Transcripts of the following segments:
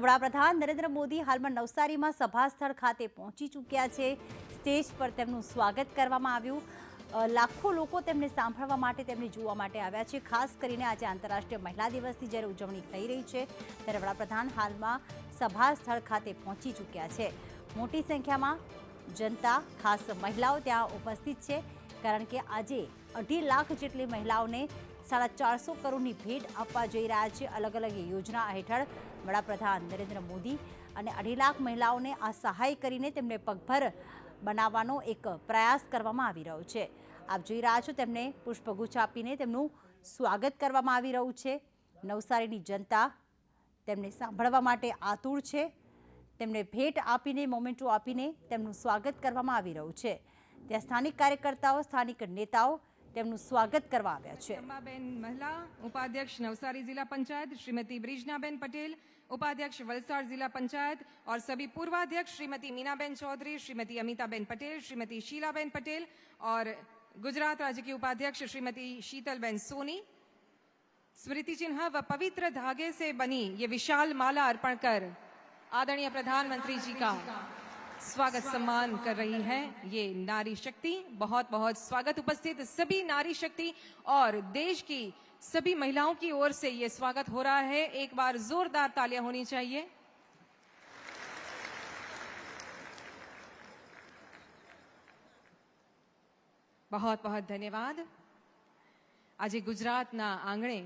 તો વડાપ્રધાન નરેન્દ્ર મોદી હાલમાં નવસારીમાં સભા સ્થળ ખાતે પહોંચી ચૂક્યા છે। સ્ટેજ પર તેમનું સ્વાગત કરવામાં આવ્યું। લાખો લોકો તેમને સાંભળવા માટે, તેમને જોવા માટે આવ્યા છે। ખાસ કરીને આજે આંતરરાષ્ટ્રીય મહિલા દિવસની જ્યારે ઉજવણી થઈ રહી છે ત્યારે વડાપ્રધાન હાલમાં સભા સ્થળ ખાતે પહોંચી ચૂક્યા છે। મોટી સંખ્યામાં જનતા, ખાસ મહિલાઓ ત્યાં ઉપસ્થિત છે, કારણ કે આજે 2.5 લાખ જેટલી મહિલાઓને 450 કરોડની ભેટ આપવા જઈ રહ્યા છે। અલગ અલગ યોજના હેઠળ વડાપ્રધાન નરેન્દ્ર મોદી અને 2.5 લાખ મહિલાઓને આ સહાય કરીને તેમને પગભર બનાવવાનો એક પ્રયાસ કરવામાં આવી રહ્યો છે। આપ જોઈ રહ્યા છો, તેમને પુષ્પગુચ્છ આપીને તેમનું સ્વાગત કરવામાં આવી રહ્યું છે। નવસારીની જનતા તેમને સાંભળવા માટે આતુર છે। તેમને ભેટ આપીને, મોમેન્ટો આપીને તેમનું સ્વાગત કરવામાં આવી રહ્યું છે। ત્યાં સ્થાનિક કાર્યકર્તાઓ, સ્થાનિક નેતાઓ તેમનું स्वागत करवा આવ્યા છે। अंबाबेन महिला उपाध्यक्ष नवसारी जिला पंचायत श्रीमती ब्रिजनाबेन पटेल, उपाध्यक्ष वलसाड जिला पंचायत और सभी पूर्वाध्यक्ष श्रीमती मीनाबेन चौधरी, श्रीमती अमिताबेन पटेल, श्रीमती शीलाबेन पटेल और गुजरात राज्य की उपाध्यक्ष श्रीमती शीतलबेन सोनी स्मृति चिन्ह व पवित्र धागे से बनी ये विशाल माला अर्पण कर आदरणीय प्रधानमंत्री जी का स्वागत सम्मान कर रही है ये नारी शक्ति। बहुत बहुत स्वागत उपस्थित सभी नारी शक्ति और देश की सभी महिलाओं की ओर से ये स्वागत हो रहा है। एक बार जोरदार तालियां होनी चाहिए। बहुत बहुत धन्यवाद। आज गुजरातना आंगणे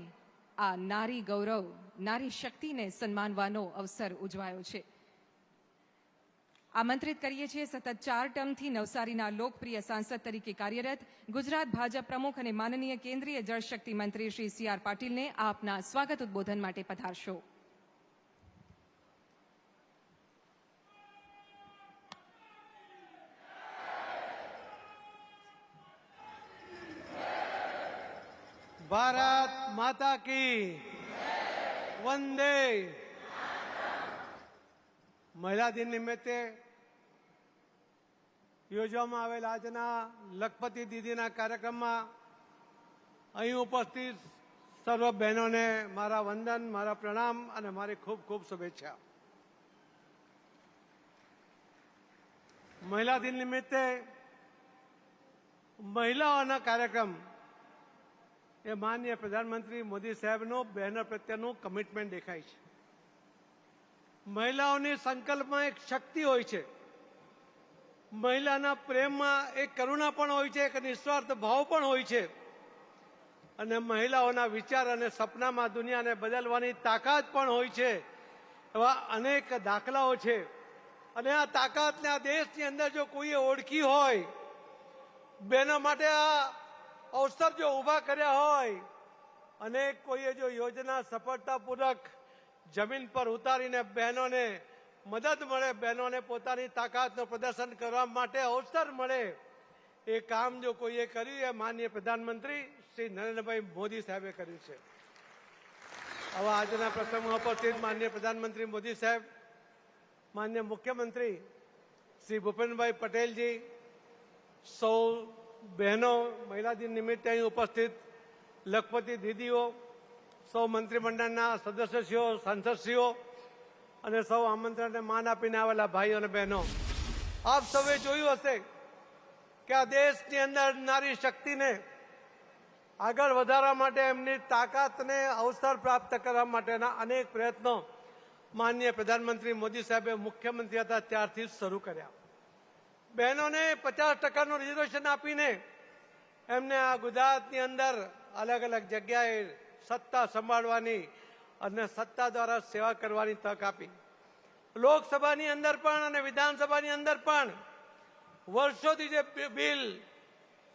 आ नारी गौरव, नारी शक्ति ने सम्मानवानो अवसर उजवायो छे। आमंत्रित करिए छे सतत 4 टर्मथी नवसारीना लोकप्रिय सांसद तरीके कार्यरत गुजरात भाजप प्रमुख અને માનનીય કેન્દ્રીય જળશક્તિ મંત્રી શ્રી CR પાટીલને આપના સ્વાગત ઉદ્બોધન માટે પધારશો। भारत माता की वंदे। महिला दिन निमित्ते યોજવામાં આવેલ આજના લખપતિ દીદીના કાર્યક્રમમાં અહીં ઉપસ્થિત સર્વ બહેનોને મારા વંદન, મારા પ્રણામ અને મારી ખૂબ ખૂબ શુભેચ્છા। મહિલા દિન નિમિત્તે મહિલાઓના કાર્યક્રમ એ માનનીય પ્રધાનમંત્રી મોદી સાહેબનું બહેનો પ્રત્યેનું કમિટમેન્ટ દેખાય છે। મહિલાઓની સંકલ્પમાં એક શક્તિ હોય છે, મહિલાના પ્રેમમાં એક કરુણા પણ હોય છે, એક નિસ્વાર્થ ભાવ પણ હોય છે અને મહિલાઓના વિચાર અને સપનામાં દુનિયાને બદલવાની તાકાત પણ હોય છે। એવા અનેક દાખલાઓ છે અને આ તાકાતને આ દેશની અંદર જો કોઈએ ઓળખી હોય, બહેનો માટે આ અવસર જો ઊભા કર્યા હોય, અને કોઈએ જો યોજના સફળતાપૂર્વક જમીન પર ઉતારીને બહેનોને મદદ મળે, બહેનોને પોતાની તાકાતનું પ્રદર્શન કરવા માટે અવસર મળે, એ કામ જો કોઈએ કર્યું એ માનનીય પ્રધાનમંત્રી શ્રી નરેન્દ્રભાઈ મોદી સાહેબે કર્યું છે। હવે આજના પ્રસંગમાં ઉપસ્થિત માનનીય પ્રધાનમંત્રી મોદી સાહેબ, માનનીય મુખ્યમંત્રી શ્રી ભૂપેન્દ્રભાઈ પટેલજી, સૌ બહેનો, મહિલા દિન નિમિત્તે અહીં ઉપસ્થિત લખપતિ દીદીઓ, સૌ મંત્રીમંડળના સદસ્યશ્રીઓ, સાંસદશ્રીઓ અને સૌ આમંત્રણને માન આપીને આવેલા ભાઈઓ અને બહેનો, આપ સૌએ જોયું હશે કે આ દેશની અંદર નારી શક્તિને આગળ વધારવા માટે, એમની તાકાતને અવસર પ્રાપ્ત કરવા માટેના અનેક પ્રયત્નો માનનીય પ્રધાનમંત્રી મોદી સાહેબે મુખ્યમંત્રી હતા ત્યારથી જ શરૂ કર્યા। બહેનોને 50% રિઝર્વેશન આપીને એમને આ ગુજરાતની અંદર અલગ અલગ જગ્યાએ સત્તા સંભાળવાની અને સત્તા દ્વારા સેવા કરવાની તક આપી। લોકસભાની અંદર પણ અને વિધાનસભાની અંદર પણ વર્ષોથી જે બિલ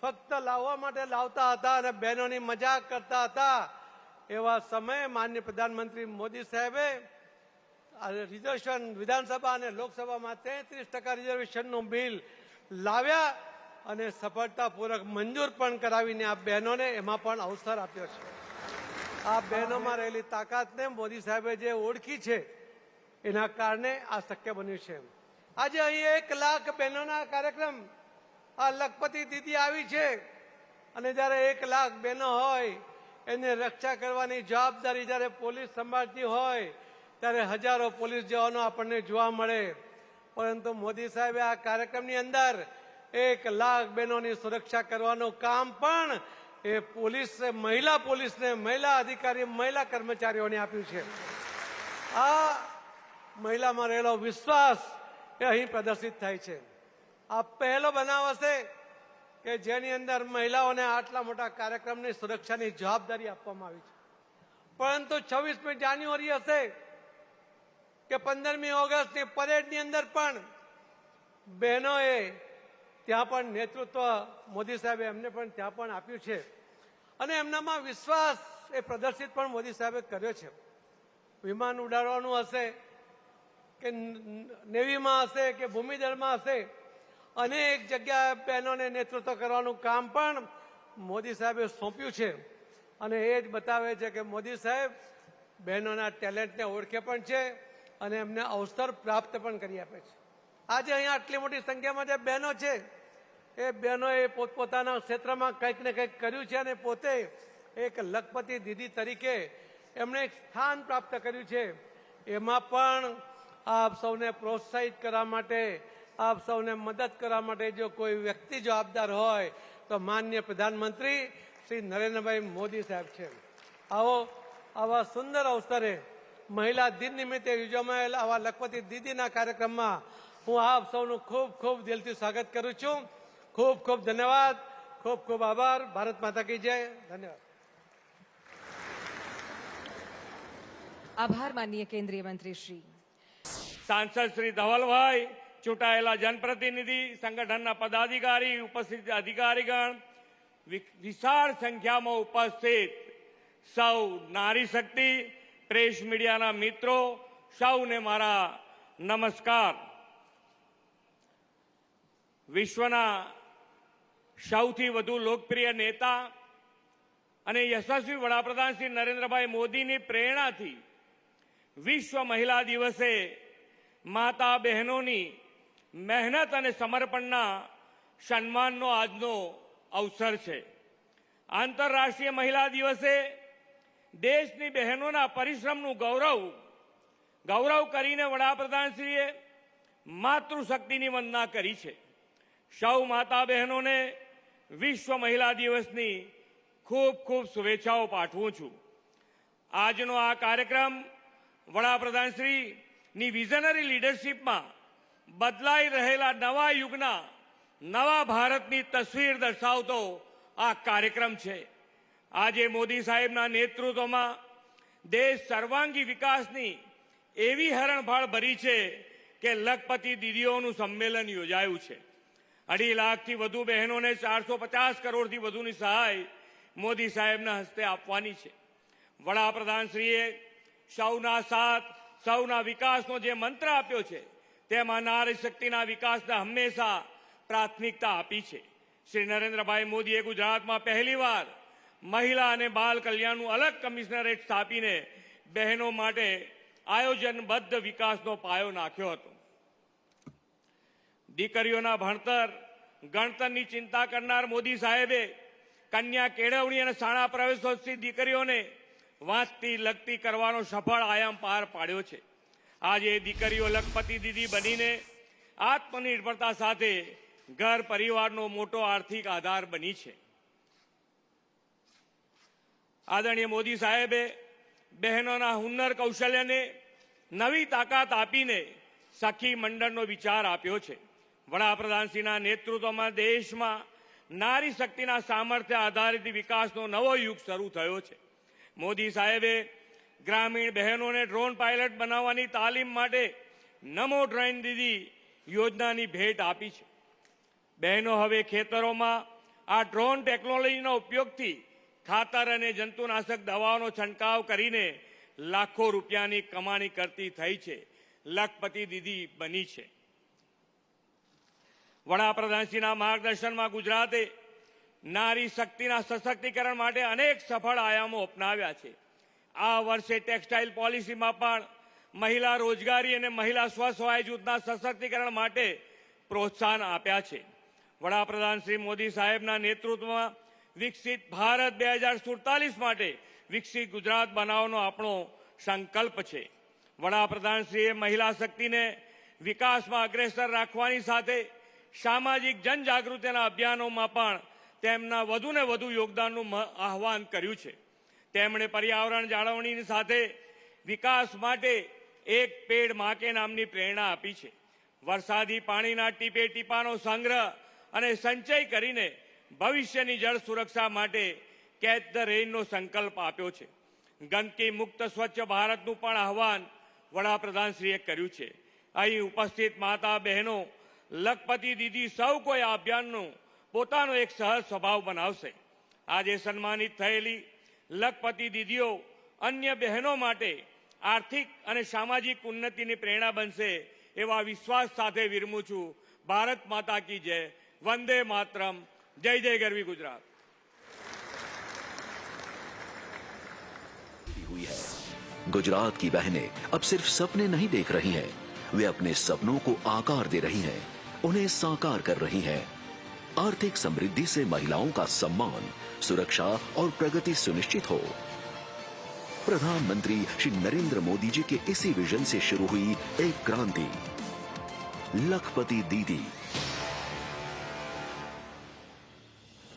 ફક્ત લાવવા માટે લાવતા હતા અને બહેનોની મજાક કરતા હતા, એવા સમયે માનનીય પ્રધાનમંત્રી મોદી સાહેબે રિઝર્વેશન વિધાનસભા અને લોકસભામાં 33% રિઝર્વેશનનું બિલ લાવ્યા અને સફળતાપૂર્વક મંજૂર પણ કરાવીને આ બહેનોને એમાં પણ અવસર આપ્યો છે। આ બહેનોમાં રહેલી તાકાતને મોદી સાહેબે જે ઓળખી છે એના કારણે આ શક્ય બન્યું છે। આજે અહીં 1 લાખ બહેનોના કાર્યક્રમ આ લખપતિ દીદી આવી છે અને જ્યારે 1 લાખ બહેનો હોય એને રક્ષા કરવાની જવાબદારી જ્યારે પોલીસ સંભાળતી હોય, ત્યારે હજારો પોલીસ જવાનો આપણને જોવા મળે, પરંતુ મોદી સાહેબે આ કાર્યક્રમની અંદર 1 લાખ બહેનોની સુરક્ષા કરવાનું કામ પણ એ પોલીસને, મહિલા અધિકારી, મહિલા કર્મચારીઓને આપ્યું છે. આ મહિલામાં રહેલો વિશ્વાસ એ અહીં પ્રદર્શિત થાય છે. આ પહેલો બનાવ હશે કે જેની અંદર મહિલાઓને આટલા મોટા કાર્યક્રમની સુરક્ષાની જવાબદારી આપવામાં આવી છે. પરંતુ 26મી જાન્યુઆરી હશે કે 15મી ઓગસ્ટની પરેડની અંદર પણ બહેનોએ ત્યાં પણ નેતૃત્વ મોદી સાહેબે એમને પણ ત્યાં પણ આપ્યું છે અને એમનામાં વિશ્વાસ એ પ્રદર્શિત પણ મોદી સાહેબે કર્યો છે. વિમાન ઉડાડવાનું હશે કે નેવીમાં હશે કે ભૂમિદળમાં હશે, અનેક જગ્યાએ બહેનોને નેતૃત્વ કરવાનું કામ પણ મોદી સાહેબે સોંપ્યું છે અને એ જ બતાવે છે કે મોદી સાહેબ બહેનોના ટેલેન્ટને ઓળખે પણ છે અને એમને અવસર પ્રાપ્ત પણ કરી આપે છે. આજે અહીંયા આટલી મોટી સંખ્યામાં જે બહેનો છે એ બહેનોએ પોતપોતાના ક્ષેત્રમાં કંઈક ને કંઈક કર્યું છે અને પોતે એક લખપતિ દીદી તરીકે એમણે એક સ્થાન પ્રાપ્ત કર્યું છે. એમાં પણ આપ સૌને પ્રોત્સાહિત કરવા માટે, આપ સૌને મદદ કરવા માટે જો કોઈ વ્યક્તિ જવાબદાર હોય તો માનનીય પ્રધાનમંત્રી શ્રી નરેન્દ્રભાઈ મોદી સાહેબ છે. આવા સુંદર અવસરે મહિલા દિન નિમિત્તે યોજાયેલ આવા લખપતિ દીદીના કાર્યક્રમમાં હું આપ સૌનું ખૂબ ખૂબ દિલથી સ્વાગત કરું છું. ખૂબ ખૂબ ધન્યવાદ, ખૂબ ખૂબ આભાર. ભારત માતા કી જય. ધન્યવાદ. આભાર માનનીય કેન્દ્રીય મંત્રી શ્રી. सांसद श्री धवलभाई, चूंटायेला जनप्रतिनिधि, संगठनना पदाधिकारी, उपस्थित अधिकारीगण, विशाल संख्या में उपस्थित सौ नारी शक्ति प्रेस मीडिया मित्रों, सौने मारा नमस्कार. विश्वना सौथी वधु लोकप्रिय नेता अने यशस्वी वडाप्रधान श्री नरेन्द्रभाई मोदीनी प्रेरणाथी विश्व महिला दिवसे माता बहनोनी मेहनत अने समर्पणना सन्माननो आजनो अवसर छे. आंतरराष्ट्रीय महिला दिवसे देशनी बहनोना परिश्रमનું ગૌરવ કરીને વડાપ્રધાનશ્રીએ માતૃશક્તિની વંદના કરી છે. સૌ માતા બહેનોને વિશ્વ મહિલા દિવસની ખૂબ ખૂબ શુભેચ્છાઓ પાઠવું છું. આજનો આ કાર્યક્રમ વડાપ્રધાનશ્રીની વિઝનરી લીડરશીપમાં બદલાઈ રહેલા નવા યુગના નવા ભારતની તસવીર દર્શાવતો આ કાર્યક્રમ છે. આજે મોદી સાહેબના નેતૃત્વમાં દેશ સર્વાંગી વિકાસની એવી હરણફાળ ભરી છે કે લખપતિ દીદીઓનું સંમેલન યોજાયું છે. 2.5 લાખથી વધુ બહેનોને 450 કરોડથી વધુની સહાય મોદી સાહેબના હસ્તે આપવાની છે. વડાપ્રધાનશ્રીએ સૌના સાથ, સૌના વિકાસનો જે મંત્ર આપ્યો છે તેમાં નારી શક્તિના વિકાસને હંમેશા પ્રાથમિકતા આપી છે. શ્રી નરેન્દ્રભાઈ મોદીએ ગુજરાતમાં પહેલીવાર મહિલા અને બાલ કલ્યાણનું અલગ કમિશનરેટ સ્થાપીને બહેનો માટે આયોજનબદ્ધ વિકાસનો પાયો નાખ્યો હતો. દીકરીઓના ભણતર, ગણતરની ચિંતા કરનાર મોદી સાહેબે કન્યા કેળવણી અને શાળા પ્રવેશોત્સવ દીકરીઓને વાંચતી લખતી કરવાનો સફળ આયામ પાર પાડ્યો છે. આજે દીકરીઓ લખપતિ દીદી બનીને આત્મનિર્ભરતા સાથે ઘર પરિવારનો મોટો આર્થિક આધાર બની છે. આદરણીય મોદી સાહેબે બહેનોના હુનર કૌશલ્યને નવી તાકાત આપીને સખી મંડળનો વિચાર આપ્યો છે. વડાપ્રધાનશ્રીના નેતૃત્વમાં દેશમાં નારી શક્તિના સામર્થ્ય આધારિત વિકાસનો નવો યુગ શરૂ થયો છે. મોદી સાહેબે ગ્રામીણ બહેનોને ડ્રોન પાયલટ બનાવવાની તાલીમ માટે નમો ડ્રોન દીદી યોજનાની ભેટ આપી છે. બહેનો હવે ખેતરોમાં આ ડ્રોન ટેકનોલોજીના ઉપયોગથી ખાતર અને જંતુનાશક દવાઓનો છંટકાવ કરીને લાખો રૂપિયાની કમાણી કરતી થઈ છે. લખપતિ દીદી બની છે. વડાપ્રધાનશ્રીના માર્ગદર્શનમાં ગુજરાતે નારી શક્તિના સશક્તિકરણ માટે અનેક સફળ આયામો અપનાવ્યા છે. આ વર્ષે ટેક્સટાઇલ પોલિસીમાં પણ મહિલા રોજગારી અને મહિલા સ્વસહાય જૂથના સશક્તિકરણ માટે પ્રોત્સાહન આપ્યા છે. વડાપ્રધાન શ્રી મોદી સાહેબના નેતૃત્વમાં વિકસિત ભારત 2047 માટે વિકસિત ગુજરાત બનાવવાનો આપણો સંકલ્પ છે. વડાપ્રધાનશ્રીએ મહિલા શક્તિને વિકાસમાં અગ્રેસર રાખવાની સાથે સામાજિક જનજાગૃતિના અભિયાનોમાં પણ તેમના વધુને વધુ યોગદાનનું આહ્વાન કર્યું છે. તેમણે પર્યાવરણ જાળવણીની સાથે વિકાસ માટે એક પેડ માં કે નામની પ્રેરણા આપી છે. વરસાદી પાણીના ટીપે ટીપાનો સંગ્રહ અને સંચય કરીને ભવિષ્યની જળ સુરક્ષા માટે કેચ ધ રેઇનનો સંકલ્પ આપ્યો છે. ગંદકી મુક્ત સ્વચ્છ ભારતનું પણ આહવાન વડાપ્રધાનશ્રીએ કર્યું છે. અહીં ઉપસ્થિત માતા બહેનો, લખપતિ દીદી સૌ કોઈ આ અભિયાનનો પોતાનો એક સહજ સ્વભાવ બનાવશે. આજે સન્માનિત થયેલી લખપતિ દીદીઓ અન્ય બહેનો માટે આર્થિક અને સામાજિક ઉન્નતિની પ્રેરણા બનશે એવા વિશ્વાસ સાથે વિરમું છું. ભારત માતા કી જય. વંદે માતરમ. જય જય ગરવી ગુજરાત. हुई है। गुजरात की बहनें अब सिर्फ सपने नहीं देख रही हैं, वे अपने सपनों को आकार दे रही हैं, उन्हें साकार कर रही हैं। आर्थिक समृद्धि से महिलाओं का सम्मान, सुरक्षा और प्रगति सुनिश्चित हो। प्रधानमंत्री श्री नरेंद्र मोदी जी के इसी विजन से शुरू हुई एक क्रांति, लखपति दीदी।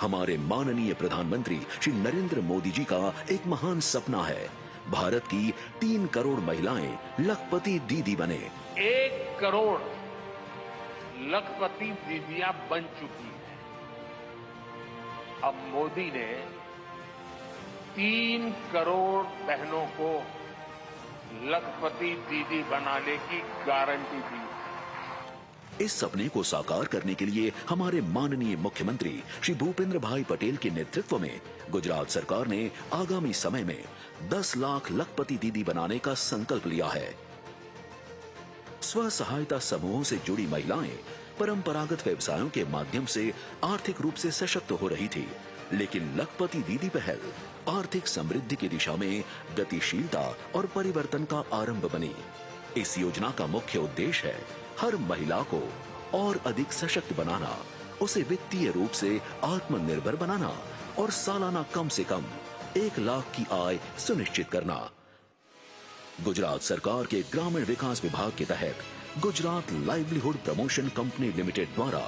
हमारे माननीय प्रधानमंत्री श्री नरेंद्र मोदी जी का एक महान सपना है, भारत की 3 करोड़ महिलाएं लखपति दीदी बने। 1 करोड़ लखपति दीदियां बन चुकी हैं। अब मोदी ने 3 करोड़ बहनों को लखपति दीदी बनाने की गारंटी दी। इस सपने को साकार करने के लिए हमारे माननीय मुख्यमंत्री श्री भूपेंद्र भाई पटेल के नेतृत्व में गुजरात सरकार ने आगामी समय में 10 लाख लखपति दीदी बनाने का संकल्प लिया है। स्व सहायता समूहों से जुड़ी महिलाएं परंपरागत व्यवसायों के माध्यम से आर्थिक रूप से सशक्त हो रही थी, लेकिन लखपति दीदी पहल आर्थिक समृद्धि की दिशा में गतिशीलता और परिवर्तन का आरंभ बनी। इस योजना का मुख्य उद्देश्य है हर महिला को और अधिक सशक्त बनाना, उसे वित्तीय रूप से आत्मनिर्भर बनाना और सालाना कम से कम 1 लाख की आय सुनिश्चित करना। गुजरात सरकार के ग्रामीण विकास विभाग के तहत Gujarat livelihood promotion company limited द्वारा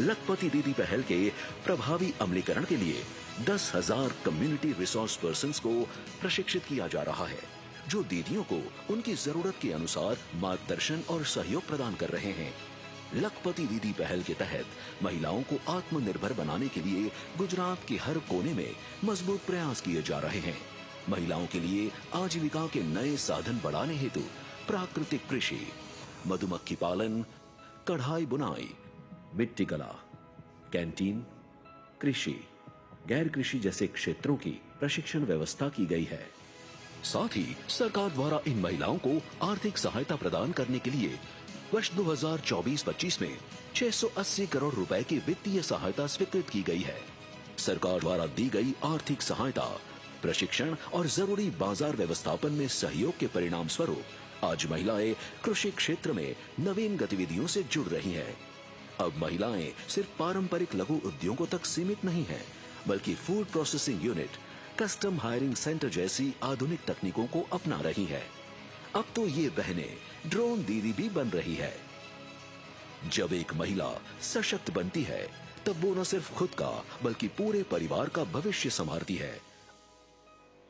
लखपति दीदी पहल के प्रभावी अमलीकरण के लिए 10,000 कम्युनिटी रिसोर्स पर्सन्स को प्रशिक्षित किया जा रहा है, जो दीदियों को उनकी जरूरत के अनुसार मार्गदर्शन और सहयोग प्रदान कर रहे हैं। लखपति दीदी पहल के तहत महिलाओं को आत्मनिर्भर बनाने के लिए गुजरात के हर कोने में मजबूत प्रयास किए जा रहे हैं। महिलाओं के लिए आजीविका के नए साधन बढ़ाने हेतु प्राकृतिक कृषि, मधुमक्खी पालन, कढ़ाई बुनाई, मिट्टी कला, कैंटीन, कृषि, गैर कृषि जैसे क्षेत्रों की प्रशिक्षण व्यवस्था की गई है। साथ ही सरकार द्वारा इन महिलाओं को आर्थिक सहायता प्रदान करने के लिए वर्ष 2024-25 में 680 करोड़ रुपए की वित्तीय सहायता स्वीकृत की गई है। सरकार द्वारा दी गई आर्थिक सहायता, प्रशिक्षण और जरूरी बाजार व्यवस्थापन में सहयोग के परिणाम स्वरूप आज महिलाएं कृषि क्षेत्र में नवीन गतिविधियों से जुड़ रही हैं। अब महिलाएं सिर्फ पारंपरिक लघु उद्योगों तक सीमित नहीं हैं, बल्कि food processing unit, custom hiring centre जैसी आधुनिक तकनीकों को अपना रही है। अब तो ये बहनें ड्रोन दीदी भी बन रही है। जब एक महिला सशक्त बनती है, तब वो न सिर्फ खुद का बल्कि पूरे परिवार का भविष्य संभालती है।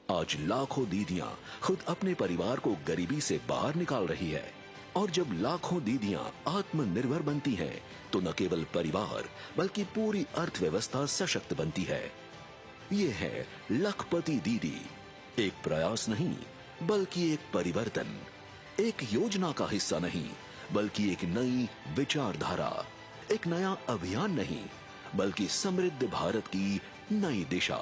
आज लाखों दीदियां खुद अपने परिवार को गरीबी से बाहर निकाल रही है, और जब लाखों दीदियां आत्मनिर्भर बनती हैं, तो न केवल परिवार बल्कि पूरी अर्थव्यवस्था सशक्त बनती है। ये है लखपति दीदी, एक प्रयास नहीं बल्कि एक परिवर्तन, एक योजना का हिस्सा नहीं बल्कि एक नई विचारधारा, एक नया अभियान नहीं बल्कि समृद्ध भारत की नई दिशा।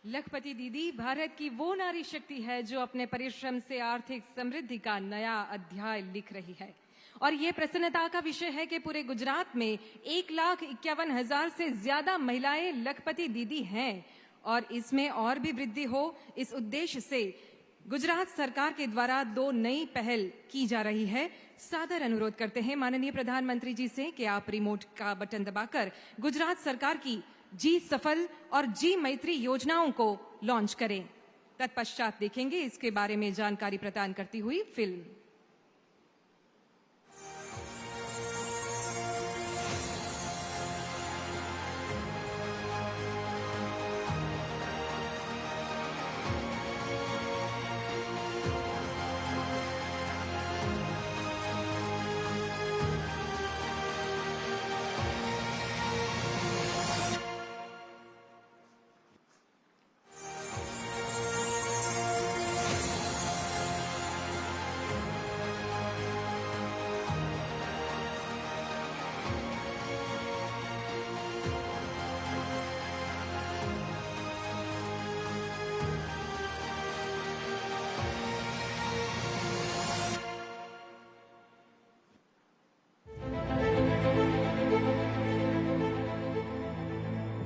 लखपति दीदी भारत की वो नारी शक्ति है जो अपने परिश्रम से आर्थिक समृद्धि का नया अध्याय लिख रही है। और ये प्रसन्नता का विषय है कि पूरे गुजरात में 1,51,000 से ज्यादा महिलाएं लखपति दीदी हैं और इसमें और भी वृद्धि हो, इस उद्देश्य से गुजरात सरकार के द्वारा 2 नई पहल की जा रही है। सादर अनुरोध करते हैं माननीय प्रधानमंत्री जी से कि आप रिमोट का बटन दबाकर गुजरात सरकार की जी सफल और जी मैत्री योजनाओं को लॉन्च करें। तत्पश्चात देखेंगे इसके बारे में जानकारी प्रदान करती हुई फिल्म।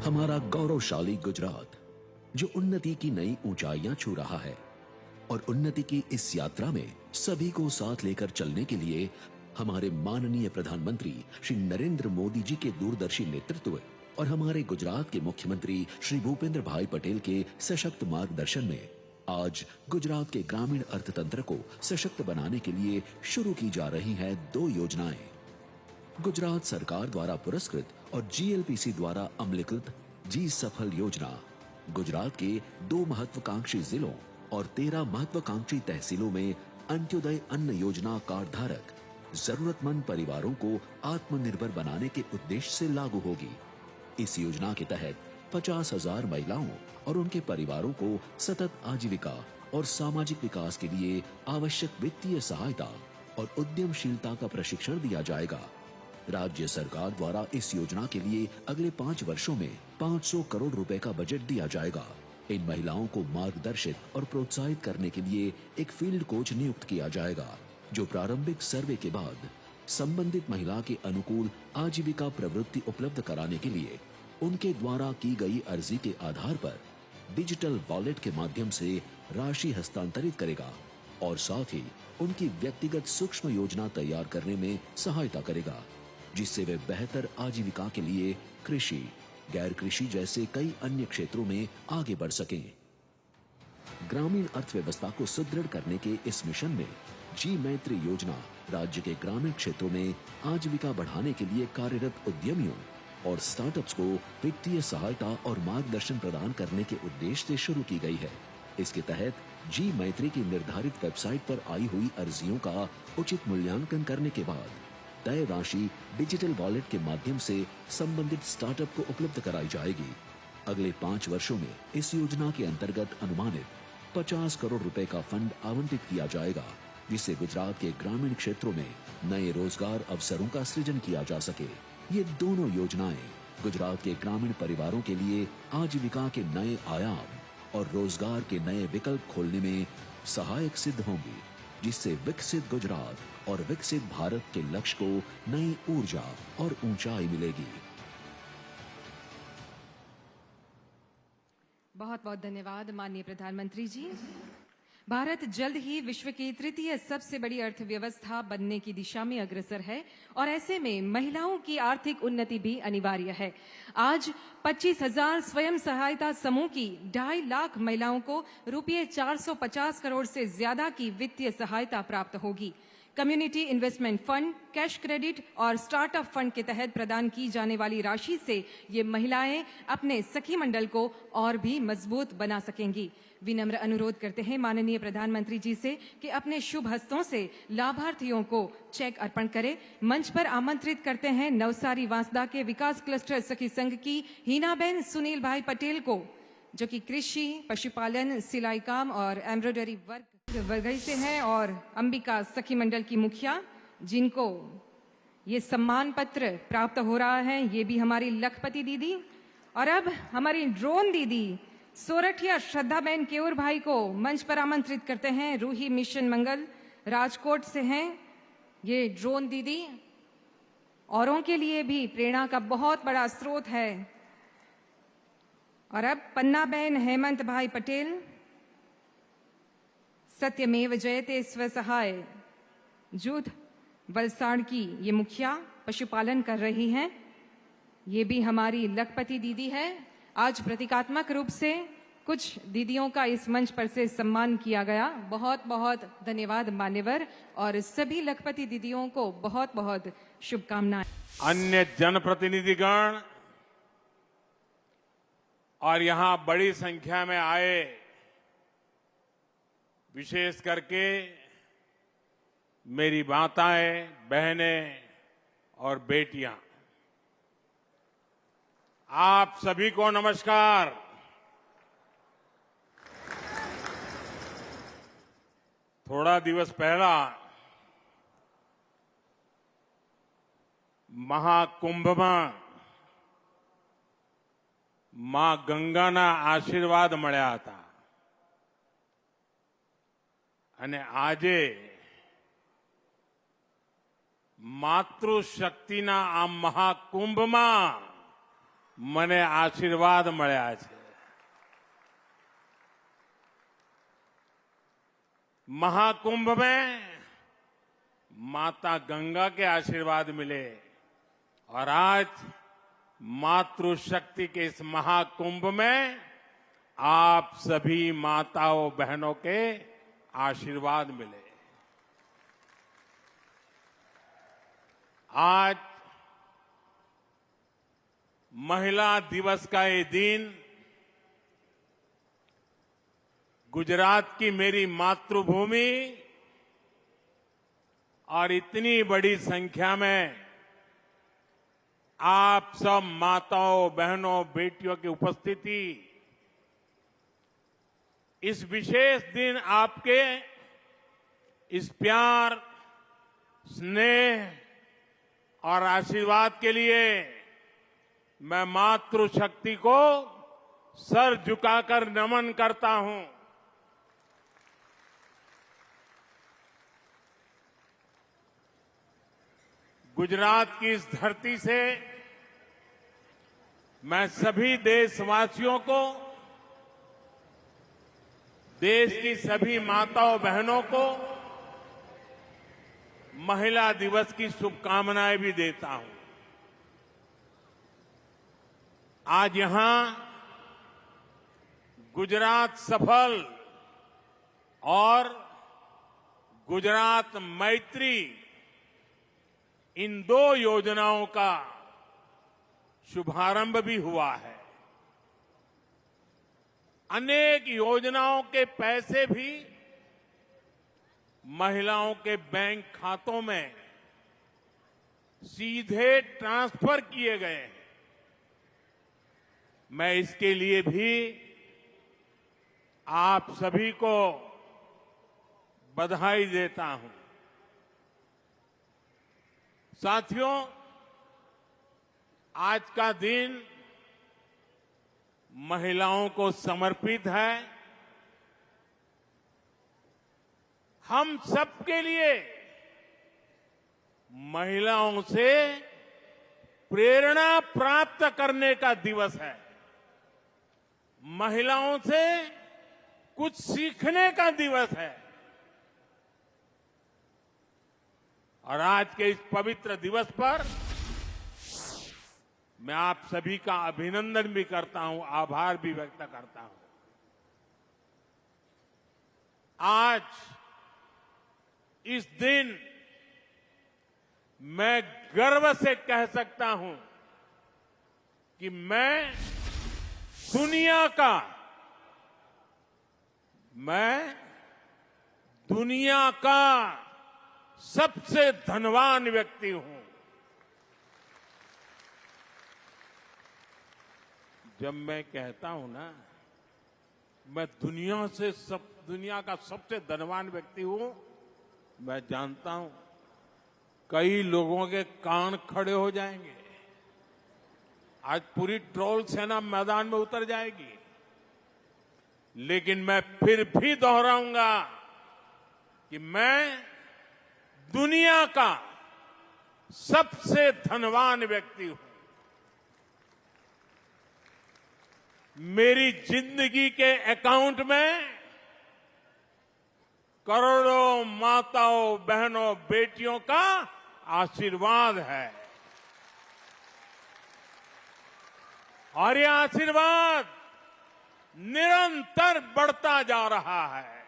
हमारा गौरवशाली गुजरात जो उन्नति की नई ऊंचाइयां छू रहा है और उन्नति की इस यात्रा में सभी को साथ लेकर चलने के लिए हमारे माननीय प्रधानमंत्री श्री नरेंद्र मोदी जी के दूरदर्शी नेतृत्व और हमारे गुजरात के मुख्यमंत्री श्री भूपेंद्र भाई पटेल के सशक्त मार्गदर्शन में आज गुजरात के ग्रामीण अर्थतंत्र को सशक्त बनाने के लिए शुरू की जा रही हैं 2 योजनाएं। गुजरात सरकार द्वारा पुरस्कृत और GLPC द्वारा अमलीकृत जी सफल योजना गुजरात के 2 महत्वाकांक्षी जिलों और 13 महत्वाकांक्षी तहसीलों में अंत्योदय अन्न योजना कार्ड धारक जरूरतमंद परिवारों को आत्मनिर्भर बनाने के उद्देश्य से लागू होगी। इस योजना के तहत 50,000 महिलाओं और उनके परिवारों को सतत आजीविका और सामाजिक विकास के लिए आवश्यक वित्तीय सहायता और उद्यमशीलता का प्रशिक्षण दिया जाएगा। राज्य सरकार द्वारा इस योजना के लिए अगले 5 वर्षों में 500 करोड़ रुपए का बजट दिया जाएगा। इन महिलाओं को मार्गदर्शित और प्रोत्साहित करने के लिए एक फील्ड कोच नियुक्त किया जाएगा, जो प्रारंभिक सर्वे के बाद संबंधित महिला के अनुकूल आजीविका प्रवृत्ति उपलब्ध कराने के लिए उनके द्वारा की गई अर्जी के आधार पर डिजिटल वॉलेट के माध्यम से राशि हस्तांतरित करेगा और साथ ही उनकी व्यक्तिगत सूक्ष्म योजना तैयार करने में सहायता करेगा, जिससे वे बेहतर आजीविका के लिए कृषि, गैर कृषि जैसे कई अन्य क्षेत्रों में आगे बढ़ सकें। ग्रामीण अर्थव्यवस्था को सुदृढ़ करने के इस मिशन में जी मैत्री योजना राज्य के ग्रामीण क्षेत्रों में आजीविका बढ़ाने के लिए कार्यरत उद्यमियों और स्टार्टअप्स को वित्तीय सहायता और मार्गदर्शन प्रदान करने के उद्देश्य से शुरू की गई है। इसके तहत जी मैत्री की निर्धारित वेबसाइट पर आई हुई अर्जियों का उचित मूल्यांकन करने के बाद तय राशि डिजिटल वॉलेट के माध्यम से संबंधित स्टार्टअप को उपलब्ध कराई जाएगी। अगले 5 वर्षों में इस योजना के अंतर्गत अनुमानित 50 करोड़ रुपए का फंड आवंटित किया जाएगा, जिससे गुजरात के ग्रामीण क्षेत्रों में नए रोजगार अवसरों का सृजन किया जा सके। ये दोनों योजनाएं गुजरात के ग्रामीण परिवारों के लिए आजीविका के नए आयाम और रोजगार के नए विकल्प खोलने में सहायक सिद्ध होंगी, जिससे विकसित गुजरात और विकसित भारत के लक्ष्य को नई ऊर्जा और ऊंचाई मिलेगी। बहुत बहुत धन्यवाद माननीय प्रधानमंत्री जी। भारत जल्द ही विश्व की 3य सबसे बड़ी अर्थव्यवस्था बनने की दिशा में अग्रसर है और ऐसे में महिलाओं की आर्थिक उन्नति भी अनिवार्य है। आज 25,000 स्वयं सहायता समूह की 2.5 लाख महिलाओं को रुपये 450 करोड़ से ज्यादा की वित्तीय सहायता प्राप्त होगी। Community investment fund, cash credit और स्टार्टअप फंड के तहत प्रदान की जाने वाली राशि से ये महिलाएं अपने सखी मंडल को और भी मजबूत बना सकेंगी। विनम्र अनुरोध करते हैं माननीय प्रधानमंत्री जी से कि अपने शुभ हस्तों से लाभार्थियों को चेक अर्पण करें। मंच पर आमंत्रित करते हैं नवसारी वांसदा के विकास क्लस्टर सखी संघ की हीनाबेन सुनील भाई पटेल को, जो कि कृषि, पशुपालन, सिलाई काम और एम्ब्रॉयडरी वर्ग से हैं, और अंबिका सखी मंडल की मुखिया, जिनको ये सम्मान पत्र प्राप्त हो रहा है, ये भी हमारी लखपति दीदी। और अब हमारी ड्रोन दीदी सोरठिया श्रद्धाबेन केऊर भाई को मंच पर आमंत्रित करते हैं। रूही मिशन मंगल राजकोट से हैं ये ड्रोन दीदी, औरों के लिए भी प्रेरणा का बहुत बड़ा स्रोत है। और अब पन्ना बहन हेमंत भाई पटेल, सत्यमेव जयते स्वसहाय जूथ वलसाड़ की ये मुखिया, पशुपालन कर रही हैं। ये भी हमारी लखपति दीदी है। आज प्रतीकात्मक रूप से कुछ दीदियों का इस मंच पर से सम्मान किया गया। बहुत बहुत धन्यवाद मान्यवर, और सभी लखपति दीदियों को बहुत बहुत शुभकामनाएं। अन्य जनप्रतिनिधिगण और यहां बड़ी संख्या में आए, विशेष करके मेरी माताएं, बहनें और बेटियां, आप सभी को नमस्कार। थोड़ा दिवस पहला મહાકુંભમાં માં ગંગાના આશીર્વાદ મળ્યા હતા અને આજે માતૃશક્તિના આ મહાકુંભમાં મને આશીર્વાદ મળ્યા છે। महाकुंभ में माता गंगा के आशीर्वाद मिले और आज मातृशक्ति के इस महाकुंभ में आप सभी माताओं बहनों के आशीर्वाद मिले। आज महिला दिवस का ये दिन गुजरात की मेरी मातृभूमि और इतनी बड़ी संख्या में आप सब माताओं बहनों बेटियों की उपस्थिति, इस विशेष दिन आपके इस प्यार स्नेह और आशीर्वाद के लिए मैं मातृशक्ति को सर झुकाकर नमन करता हूं। गुजरात की इस धरती से मैं सभी देशवासियों को, देश की सभी माताओं बहनों को महिला दिवस की शुभकामनाएं भी देता हूं। आज यहां गुजरात सफल और गुजरात मैत्री, इन दो योजनाओं का शुभारंभ भी हुआ है। अनेक योजनाओं के पैसे भी महिलाओं के बैंक खातों में सीधे ट्रांसफर किए गए हैं। मैं इसके लिए भी आप सभी को बधाई देता हूं। साथियों, आज का दिन महिलाओं को समर्पित है। हम सबके लिए महिलाओं से प्रेरणा प्राप्त करने का दिवस है, महिलाओं से कुछ सीखने का दिवस है। और आज के इस पवित्र दिवस पर मैं आप सभी का अभिनंदन भी करता हूं, आभार भी व्यक्त करता हूं। आज इस दिन मैं गर्व से कह सकता हूं कि मैं दुनिया का सबसे धनवान व्यक्ति हूं। जब मैं कहता हूं ना, मैं दुनिया का सबसे धनवान व्यक्ति हूं, मैं जानता हूं कई लोगों के कान खड़े हो जाएंगे। आज पूरी ट्रोल सेना मैदान में उतर जाएगी, लेकिन मैं फिर भी दोहराऊंगा कि मैं दुनिया का सबसे धनवान व्यक्ति हूं। मेरी जिंदगी के अकाउंट में करोड़ों माताओं बहनों बेटियों का आशीर्वाद है। और ये आशीर्वाद निरंतर बढ़ता जा रहा है।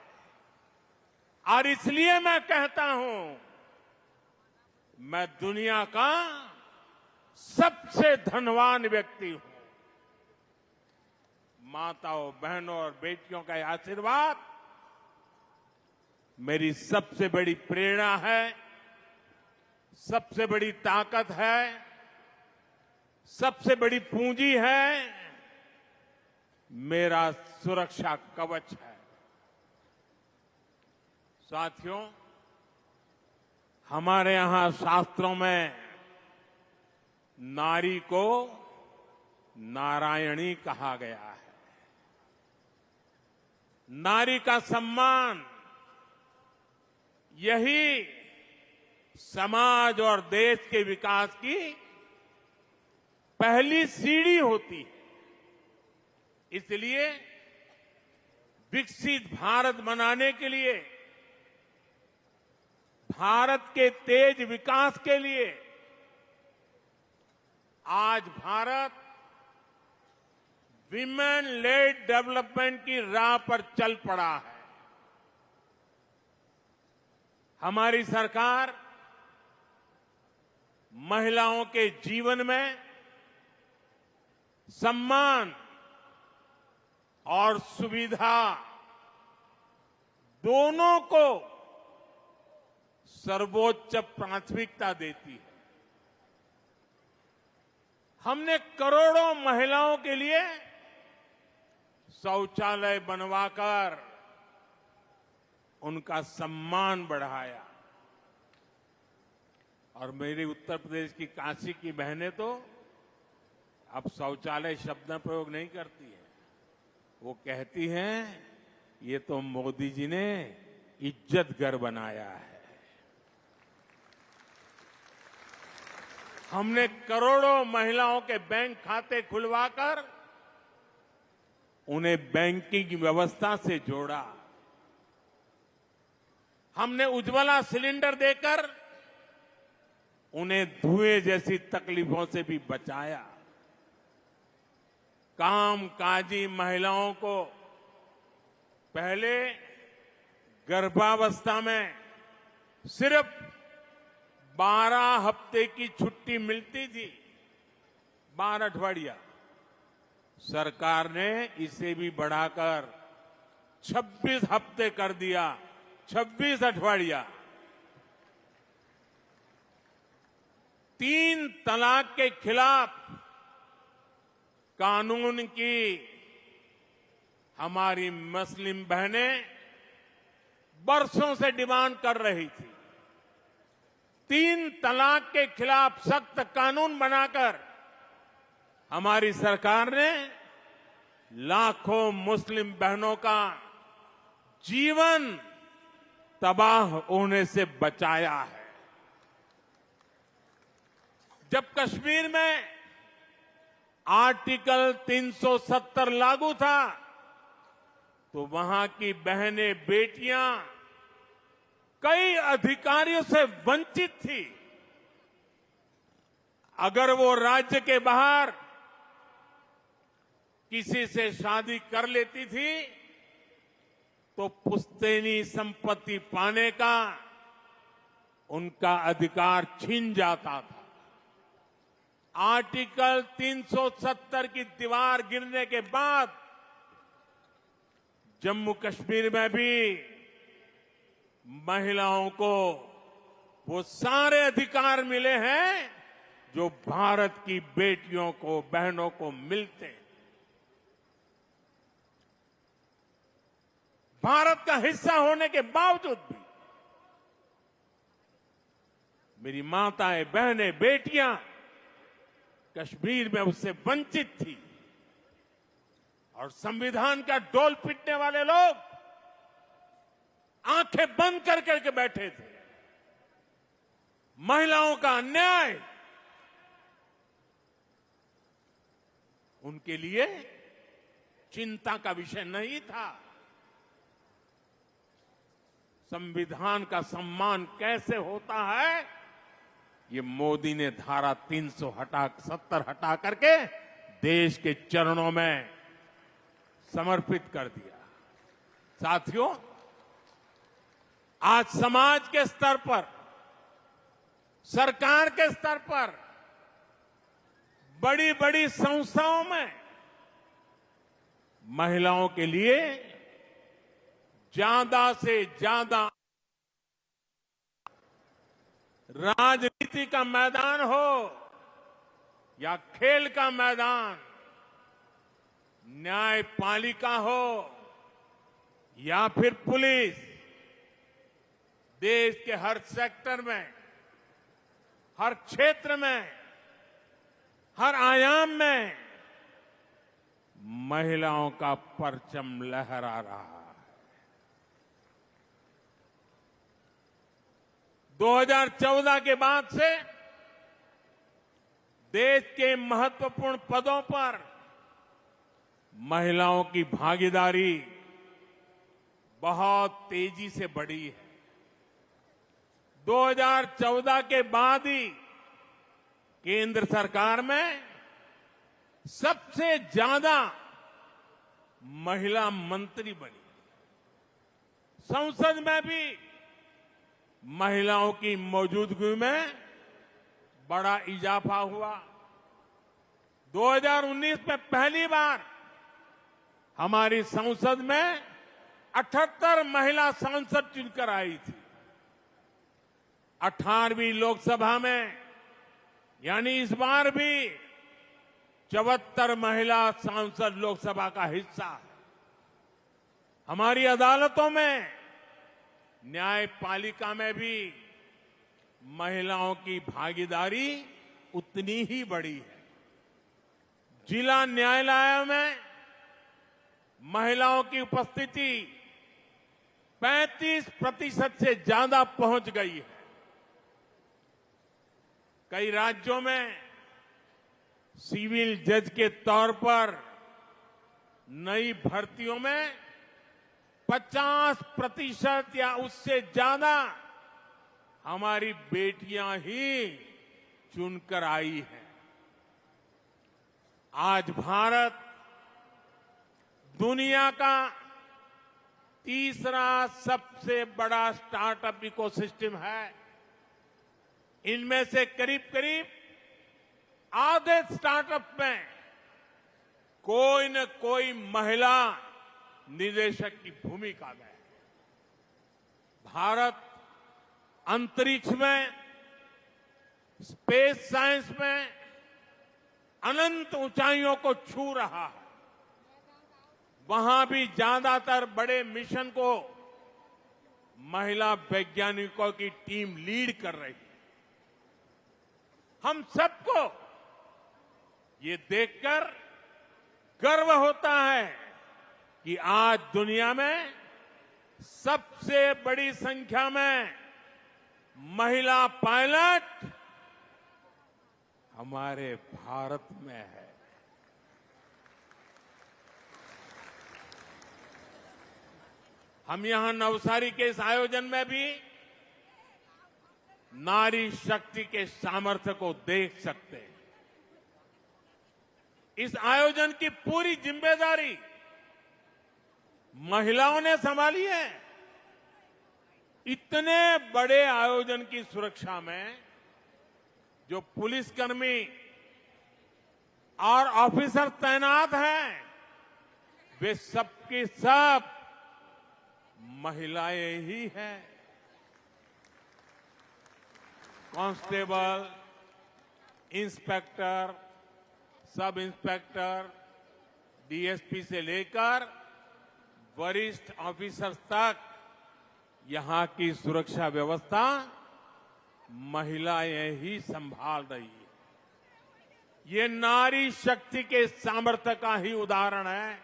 और इसलिए मैं कहता हूं, मैं दुनिया का सबसे धनवान व्यक्ति हूं। माताओं, बहनों और बेटियों का यह आशीर्वाद मेरी सबसे बड़ी प्रेरणा है, सबसे बड़ी ताकत है, सबसे बड़ी पूंजी है, मेरा सुरक्षा कवच है। साथियों, हमारे यहां शास्त्रों में नारी को नारायणी कहा गया है। नारी का सम्मान यही समाज और देश के विकास की पहली सीढ़ी होती है। इसलिए विकसित भारत बनाने के लिए, भारत के तेज विकास के लिए आज भारत विमेन लेड डेवलपमेंट की राह पर चल पड़ा है। हमारी सरकार महिलाओं के जीवन में सम्मान और सुविधा दोनों को सर्वोच्च प्राथमिकता देती है। हमने करोड़ों महिलाओं के लिए शौचालय बनवाकर उनका सम्मान बढ़ाया। और मेरे उत्तर प्रदेश की काशी की बहनें तो अब शौचालय शब्द प्रयोग नहीं करती है, वो कहती हैं ये तो मोदी जी ने इज्जत घर बनाया है। हमने करोड़ों महिलाओं के बैंक खाते खुलवाकर उन्हें बैंकिंग व्यवस्था से जोड़ा। हमने उज्ज्वला सिलेंडर देकर उन्हें धुएं जैसी तकलीफों से भी बचाया। कामकाजी महिलाओं को पहले गर्भावस्था में सिर्फ 12 हफ्ते की छुट्टी मिलती थी, 12 अठवाडिया। सरकार ने इसे भी बढ़ाकर 26 हफ्ते कर दिया, 26 अठवाडिया। 3 तलाक के खिलाफ कानून की हमारी मुस्लिम बहनें बरसों से डिमांड कर रही थी। 3 तलाक के खिलाफ सख्त कानून बनाकर हमारी सरकार ने लाखों मुस्लिम बहनों का जीवन तबाह होने से बचाया है। जब कश्मीर में आर्टिकल 370 लागू था तो वहां की बहनें, बेटियां कई अधिकारियों से वंचित थी। अगर वो राज्य के बाहर किसी से शादी कर लेती थी तो पुश्तैनी संपत्ति पाने का उनका अधिकार छीन जाता था। आर्टिकल 370 की दीवार गिरने के बाद जम्मू कश्मीर में भी महिलाओं को वो सारे अधिकार मिले हैं जो भारत की बेटियों को, बहनों को मिलते हैं। भारत का हिस्सा होने के बावजूद भी मेरी माताएं, बहनें, बेटियां कश्मीर में उससे वंचित थी। और संविधान का डोल पीटने वाले लोग आंखें बंद कर करके बैठे थे। महिलाओं का अन्याय उनके लिए चिंता का विषय नहीं था। संविधान का सम्मान कैसे होता है, ये मोदी ने धारा 370 हटा करके देश के चरणों में समर्पित कर दिया। साथियों, आज समाज के स्तर पर, सरकार के स्तर पर, बड़ी बड़ी संस्थाओं में महिलाओं के लिए ज्यादा से ज्यादा राजनीति का मैदान हो या खेल का मैदान, न्यायपालिका हो या फिर पुलिस, देश के हर सेक्टर में, हर क्षेत्र में, हर आयाम में महिलाओं का परचम लहरा रहा है। 2014 के बाद से देश के महत्वपूर्ण पदों पर महिलाओं की भागीदारी बहुत तेजी से बढ़ी है। 2014 के बाद ही केंद्र सरकार में सबसे ज्यादा महिला मंत्री बनी। संसद में भी महिलाओं की मौजूदगी में बड़ा इजाफा हुआ। 2019 में पहली बार हमारी संसद में 78 महिला सांसद चुनकर आई थी। 18वीं लोकसभा में, यानी इस बार भी 74 महिला सांसद लोकसभा का हिस्सा है। हमारी अदालतों में, न्यायपालिका में भी महिलाओं की भागीदारी उतनी ही बड़ी है। जिला न्यायालय में महिलाओं की उपस्थिति 35% से ज्यादा पहुंच गई है। कई राज्यों में सिविल जज के तौर पर नई भर्तियों में 50% या उससे ज्यादा हमारी बेटियां ही चुनकर आई हैं। आज भारत दुनिया का तीसरा सबसे बड़ा स्टार्टअप इकोसिस्टम है। इनमें से करीब करीब आधे स्टार्टअप में कोई न कोई महिला निदेशक की भूमिका में। भारत अंतरिक्ष में, स्पेस साइंस में अनंत ऊंचाइयों को छू रहा है। वहां भी ज्यादातर बड़े मिशन को महिला वैज्ञानिकों की टीम लीड कर रही है। हम सबको ये देखकर गर्व होता है कि आज दुनिया में सबसे बड़ी संख्या में महिला पायलट हमारे भारत में है। हम यहां नवसारी के इस आयोजन में भी नारी शक्ति के सामर्थ्य को देख सकते हैं। इस आयोजन की पूरी जिम्मेदारी महिलाओं ने संभाली है। इतने बड़े आयोजन की सुरक्षा में जो पुलिसकर्मी और ऑफिसर तैनात हैं, वे सबके सब महिलाएं ही हैं। Constable, inspector, sub inspector, DSP से लेकर वरिष्ठ ऑफिसर्स तक यहां की सुरक्षा व्यवस्था महिलाएं ही संभाल रही है। ये नारी शक्ति के सामर्थ्य का ही उदाहरण है।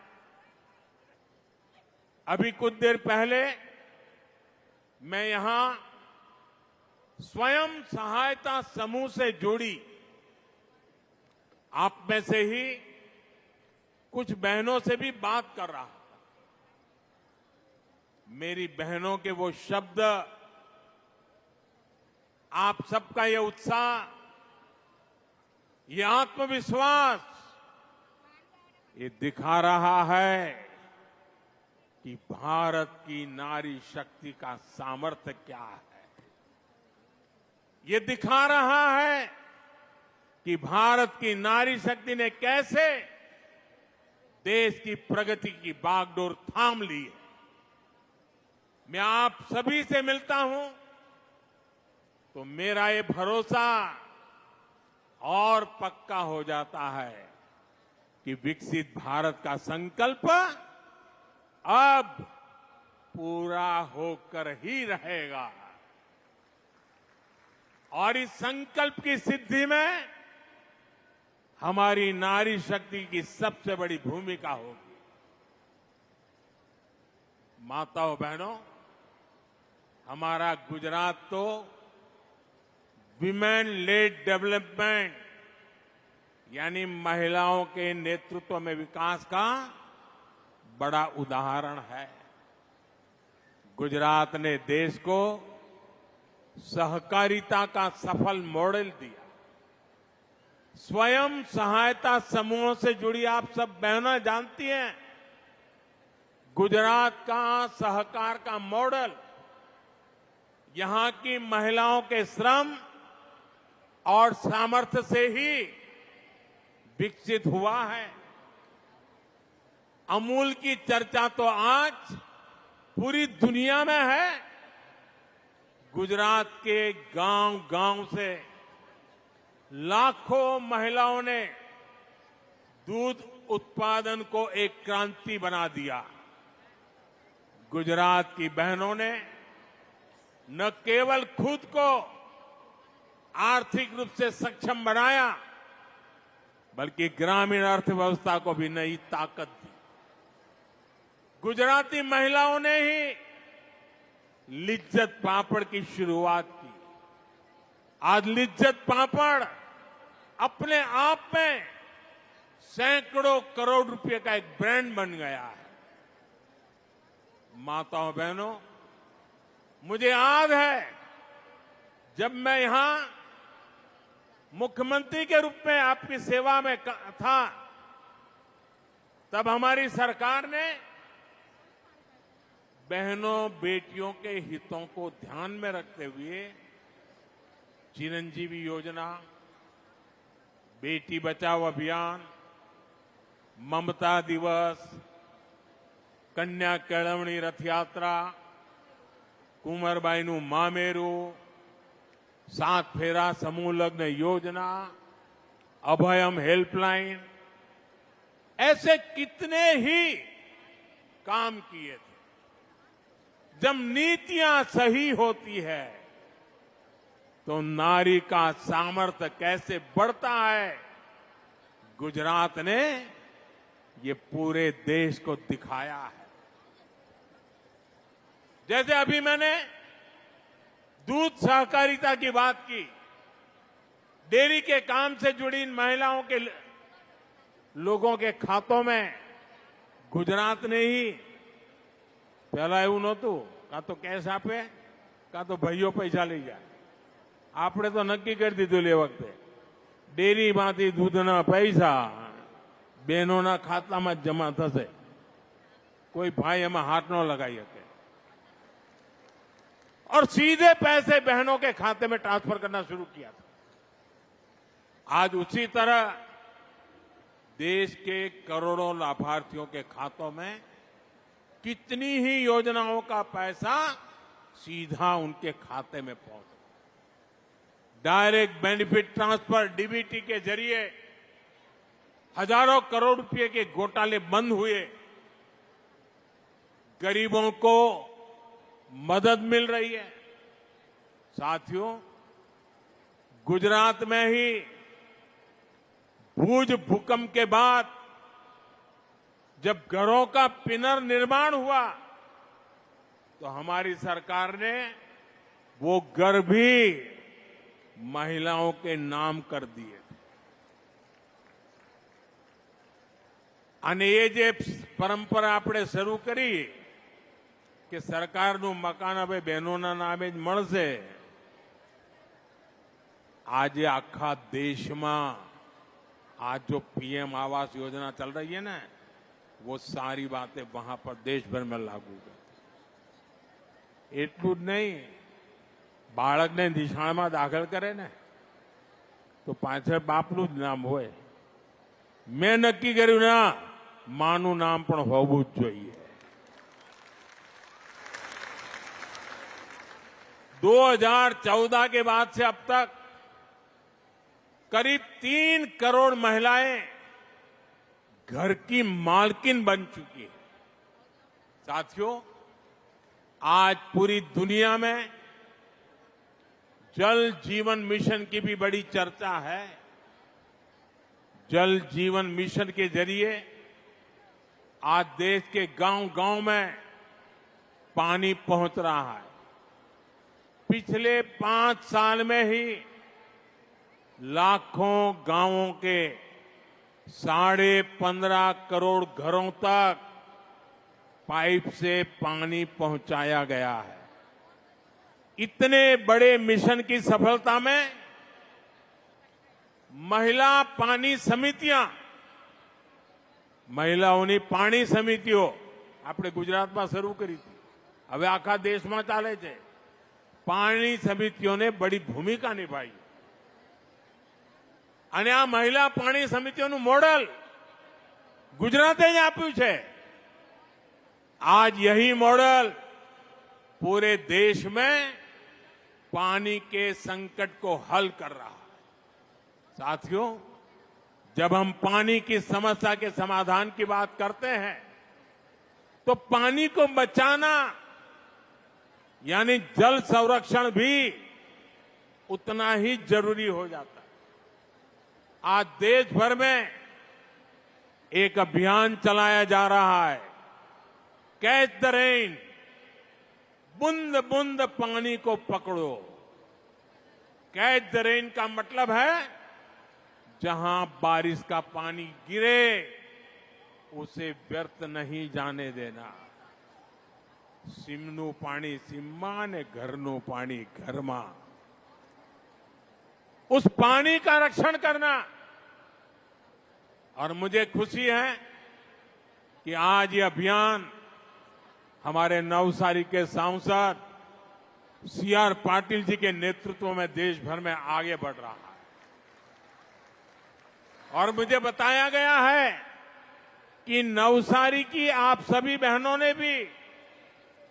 अभी कुछ देर पहले मैं यहां स्वयं सहायता समूह से जुड़ी आप में से ही कुछ बहनों से भी बात कर रहा था। मेरी बहनों के वो शब्द, आप सबका ये उत्साह, ये आत्मविश्वास ये दिखा रहा है कि भारत की नारी शक्ति का सामर्थ्य क्या है। ये दिखा रहा है कि भारत की नारी शक्ति ने कैसे देश की प्रगति की बागडोर थाम ली है। मैं आप सभी से मिलता हूं तो मेरा ये भरोसा और पक्का हो जाता है कि विकसित भारत का संकल्प अब पूरा होकर ही रहेगा और इस संकल्प की सिद्धि में हमारी नारी शक्ति की सबसे बड़ी भूमिका होगी। माताओं बहनों, हमारा गुजरात तो विमेन लेड डेवलपमेंट यानी महिलाओं के नेतृत्व में विकास का बड़ा उदाहरण है। गुजरात ने देश को सहकारिता का सफल मॉडल दिया। स्वयं सहायता समूहों से जुड़ी आप सब बहनें जानती हैं, गुजरात का सहकार का मॉडल यहां की महिलाओं के श्रम और सामर्थ्य से ही विकसित हुआ है। अमूल की चर्चा तो आज पूरी दुनिया में है। गुजरात के गांव-गांव से लाखों महिलाओं ने दूध उत्पादन को एक क्रांति बना दिया। गुजरात की बहनों ने न केवल खुद को आर्थिक रूप से सक्षम बनाया बल्कि ग्रामीण अर्थव्यवस्था को भी नई ताकत दी। गुजराती महिलाओं ने ही लिज्जत पापड़ की शुरुआत की। आज लिज्जत पापड़ अपने आप में सैकड़ों करोड़ रुपए का एक ब्रांड बन गया है। माताओं बहनों, मुझे याद है जब मैं यहां मुख्यमंत्री के रूप में आपकी सेवा में था, तब हमारी सरकार ने बहनों बेटियों के हितों को ध्यान में रखते हुए चिरंजीवी योजना, बेटी बचाओ अभियान, ममता दिवस, कन्या केळवणी रथ यात्रा, कुंवरबाईનું मामेरू, 7 फेरा समूह लग्न योजना, अभयम हेल्पलाइन, ऐसे कितने ही काम किए थे। जब नीतियां सही होती है तो नारी का सामर्थ्य कैसे बढ़ता है, गुजरात ने ये पूरे देश को दिखाया है। जैसे अभी मैंने दूध सहकारिता की बात की, डेयरी के काम से जुड़ी इन महिलाओं के लोगों के खातों में गुजरात ने ही, पहला એવું નહોતું, કાં તો કેશ આપે કાં તો ભાઈઓ પૈસા લઈ જાય। આપણે તો નક્કી કરી દીધું એ વખતે ડેરીમાંથી દૂધના પૈસા બહેનોના ખાતામાં જ જમા થશે, કોઈ ભાઈ એમાં હાથ ન લગાવી શકે और सीधे पैसे बहनों के खाते में ट्रांसफर करना शुरू किया था। आज उसी तरह देश के करोड़ों लाभार्थियों के खातों में कितनी ही योजनाओं का पैसा सीधा उनके खाते में पहुंचा। डायरेक्ट बेनिफिट ट्रांसफर डीबीटी के जरिए हजारों करोड़ रुपए के घोटाले बंद हुए, गरीबों को मदद मिल रही है। साथियों, गुजरात में ही भूज भूकंप के बाद जब घरों का पुनर्निर्माण हुआ तो हमारी सरकार ने वो घर भी महिलाओं के नाम कर दिए। અને એ જે પરંપરા આપણે શરૂ કરી કે સરકારનું મકાન હવે બહેનોના નામે જ મળશે, આજે આખા દેશમાં आज जो पीएम आवास योजना चल रही है ना, वो सारी बातें वहां पर देश भर में लागू है। એટલું જ નહીં, બાળકને નિશાળમાં દાખલ કરે ને તો પાછળ બાપનું જ નામ હોય. મેં નક્કી કર્યું ના, માનું નામ પણ હોવું જ જોઈએ. 2014 के बाद से अब तक करीब 3 करोड़ महिलाएं घर की मालकिन बन चुकी है. साथियों, आज पूरी दुनिया में जल जीवन मिशन की भी बड़ी चर्चा है. जल जीवन मिशन के जरिए आज देश के गांव-गांव में पानी पहुंच रहा है. पिछले 5 साल में ही लाखों गांवों के 15.5 करोड़ घरों तक पाइप से पानी पहुंचाया गया है. इतने बड़े मिशन की सफलता में महिला पानी समितियां, महिलाओनी पानी समितियों આપણે ગુજરાતમાં શરૂ કરી હતી, હવે આખા દેશમાં ચાલે છે. પાણી સમિતિઓને બડી ભૂમિકા નિભાઈ અને આ મહિલા પાણી સમિતિઓનું મોડલ ગુજરાતે જ આપ્યું છે. आज यही मॉडल पूरे देश में पानी के संकट को हल कर रहा है. साथियों, जब हम पानी की समस्या के समाधान की बात करते हैं तो पानी को बचाना यानी जल संरक्षण भी उतना ही जरूरी हो जाता है. आज देश भर में एक अभियान चलाया जा रहा है, कैच द रेन, बूंद बूंद पानी को पकड़ो. कैच द रेन का मतलब है जहां बारिश का पानी गिरे उसे व्यर्थ नहीं जाने देना. सीमનું પાણી सीमમાં ने घरનું પાણી घરમાં. उस पानी का रक्षण करना. और मुझे खुशी है कि आज ये अभियान हमारे नवसारी के सांसद सीआर पाटिल जी के नेतृत्व में देश भर में आगे बढ़ रहा है. और मुझे बताया गया है कि नवसारी की आप सभी बहनों ने भी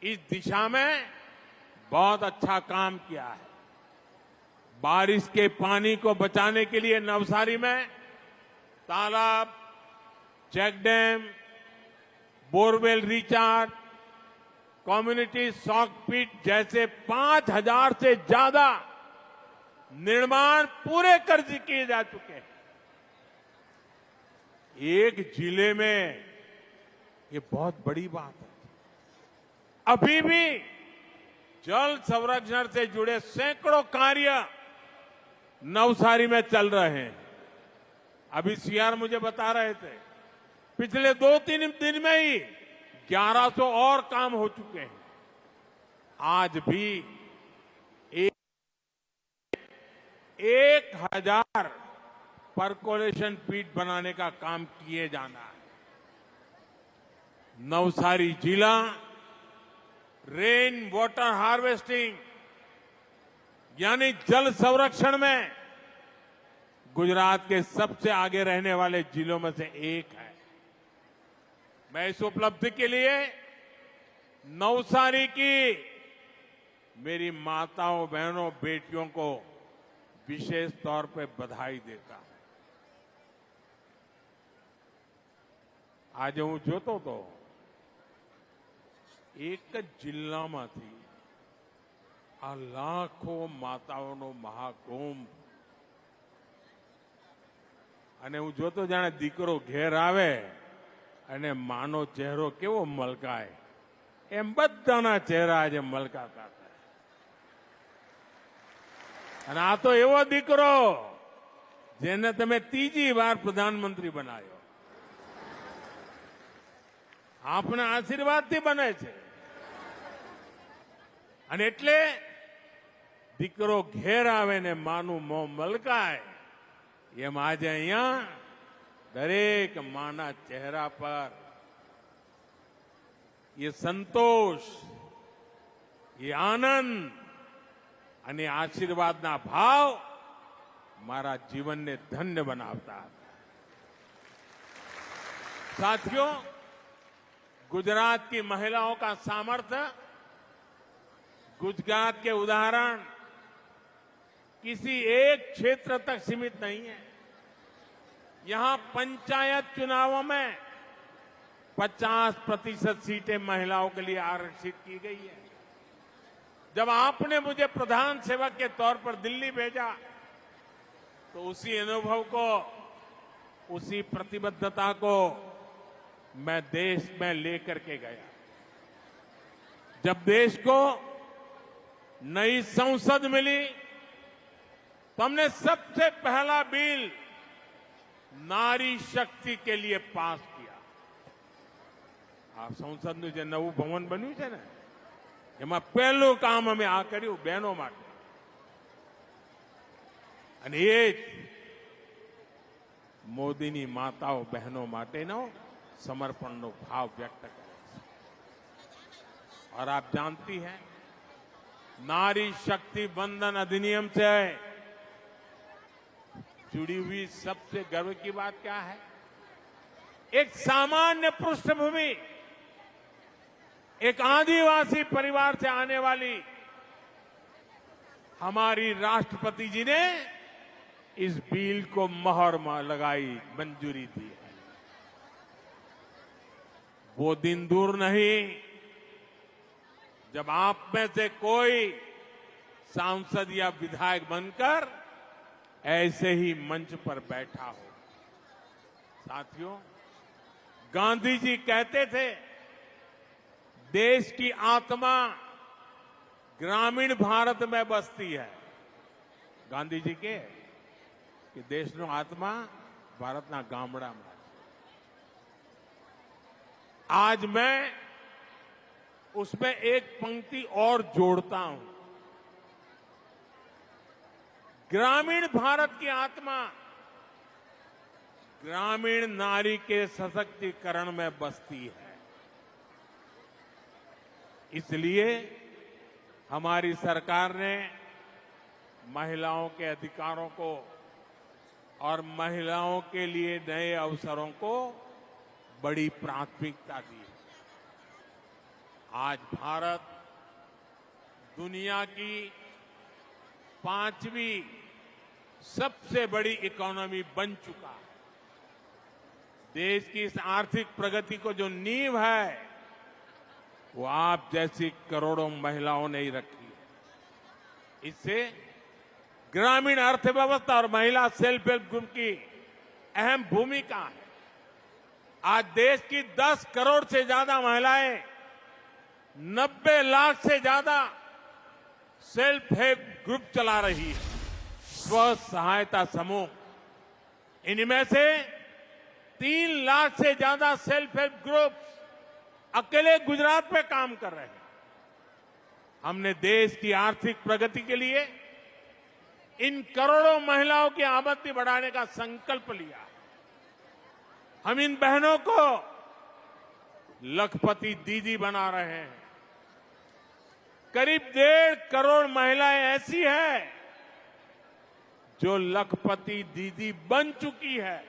इस दिशा में बहुत अच्छा काम किया है. बारिश के पानी को बचाने के लिए नवसारी में तालाब, check dam, borewell recharge, community soak pit जैसे 5,000 से ज्यादा निर्माण पूरे कर किए जा चुके हैं. एक जिले में ये बहुत बड़ी बात है. अभी भी जल संरक्षण से जुड़े सैकड़ों कार्य नवसारी में चल रहे हैं. अभी सीआर मुझे बता रहे थे, पिछले 2-3 दिन में ही 1100 और काम हो चुके हैं. आज भी 1,000 परकोलेशन पीट बनाने का काम किए जाना है. नवसारी जिला रेन वाटर हार्वेस्टिंग यानी जल संरक्षण में गुजरात के सबसे आगे रहने वाले जिलों में से एक है. मैं इस उपलब्धि के लिए नवसारी की मेरी माताओं, बहनों, बेटियों को विशेष तौर पे बधाई देता हूं. आज હું જોતો તો એક જ જિલ્લામાંથી આ લાખો માતાઓનો મહાકુંભ અને હું જોતો જાણે દીકરો ઘેર આવે અને માનો ચહેરો કેવો મલકાય એમ બધાના ચહેરા આજે મલકાતા હતા. અને આ તો એવો દીકરો જેને તમે ત્રીજી વાર પ્રધાનમંત્રી બનાવ્યો. આપના આશીર્વાદથી બને છે. અને એટલે દીકરો ઘેર આવે ને માનું મોં મલકાય એમ આજે અહીંયા दरेक माना चेहरा पर ये संतोष, ये आनंद અને આશીર્વાદના ભાવ મારા જીવનને ધન્ય બનાવતા હતા। साथियों, गुजरात की महिलाओं का सामर्थ्य, गुजरात के उदाहरण किसी एक क्षेत्र तक सीमित नहीं है। यहां पंचायत चुनावों में 50% सीटें महिलाओं के लिए आरक्षित की गई है। जब आपने मुझे प्रधान सेवक के तौर पर दिल्ली भेजा तो उसी अनुभव को, उसी प्रतिबद्धता को मैं देश में लेकर के गया। जब देश को नई संसद मिली तो हमने सबसे पहला बिल नारी शक्ति के लिए पास किया। आप संसदનું જે નવું ભવન બન્યું છે ને, એમાં પહેલું કામ અમે આ કર્યું બહેનો માટે, અને એ જ મોદીની માતાઓ બહેનો માટેનો સમર્પણનો ભાવ વ્યક્ત કરે છે। और आप जानती हैं, नारी शक्ति बंधन अधिनियम से जुड़ी हुई सबसे गर्व की बात क्या है? एक सामान्य पृष्ठभूमि, एक आदिवासी परिवार से आने वाली हमारी राष्ट्रपति जी ने इस बिल को मोहर लगाई, मंजूरी दी है। वो दिन दूर नहीं जब आप में से कोई सांसद या विधायक बनकर ऐसे ही मंच पर बैठा हो। साथियों, गांधी जी कहते थे, देश की आत्मा ग्रामीण भारत में बसती है। गांधी जी के कि देशનો આત્મા ભારતના ગામડામાં છે। आज मैं उसमें एक पंक्ति और जोड़ता हूं। ग्रामीण भारत की आत्मा ग्रामीण नारी के सशक्तिकरण में बसती है। इसलिए हमारी सरकार ने महिलाओं के अधिकारों को और महिलाओं के लिए नए अवसरों को बड़ी प्राथमिकता दी है। आज भारत दुनिया की 5वीं सबसे बड़ी इकोनॉमी बन चुका है। देश की इस आर्थिक प्रगति को जो नींव है वो आप जैसी करोड़ों महिलाओं ने ही रखी है। इससे ग्रामीण अर्थव्यवस्था और महिला सेल्फ हेल्प ग्रुप की अहम भूमिका है। आज देश की 10 करोड़ से ज्यादा महिलाएं, 90 लाख से ज्यादा सेल्फ हेल्प ग्रुप चला रही है, स्व सहायता समूह। इनमें से 3 लाख से ज्यादा सेल्फ हेल्प ग्रुप अकेले गुजरात में काम कर रहे हैं। हमने देश की आर्थिक प्रगति के लिए इन करोड़ों महिलाओं की आमदनी बढ़ाने का संकल्प लिया। हम इन बहनों को लखपति दीदी बना रहे हैं। करीब 1.5 करोड़ महिलाएं ऐसी हैं जो लखपति दीदी बन चुकी है।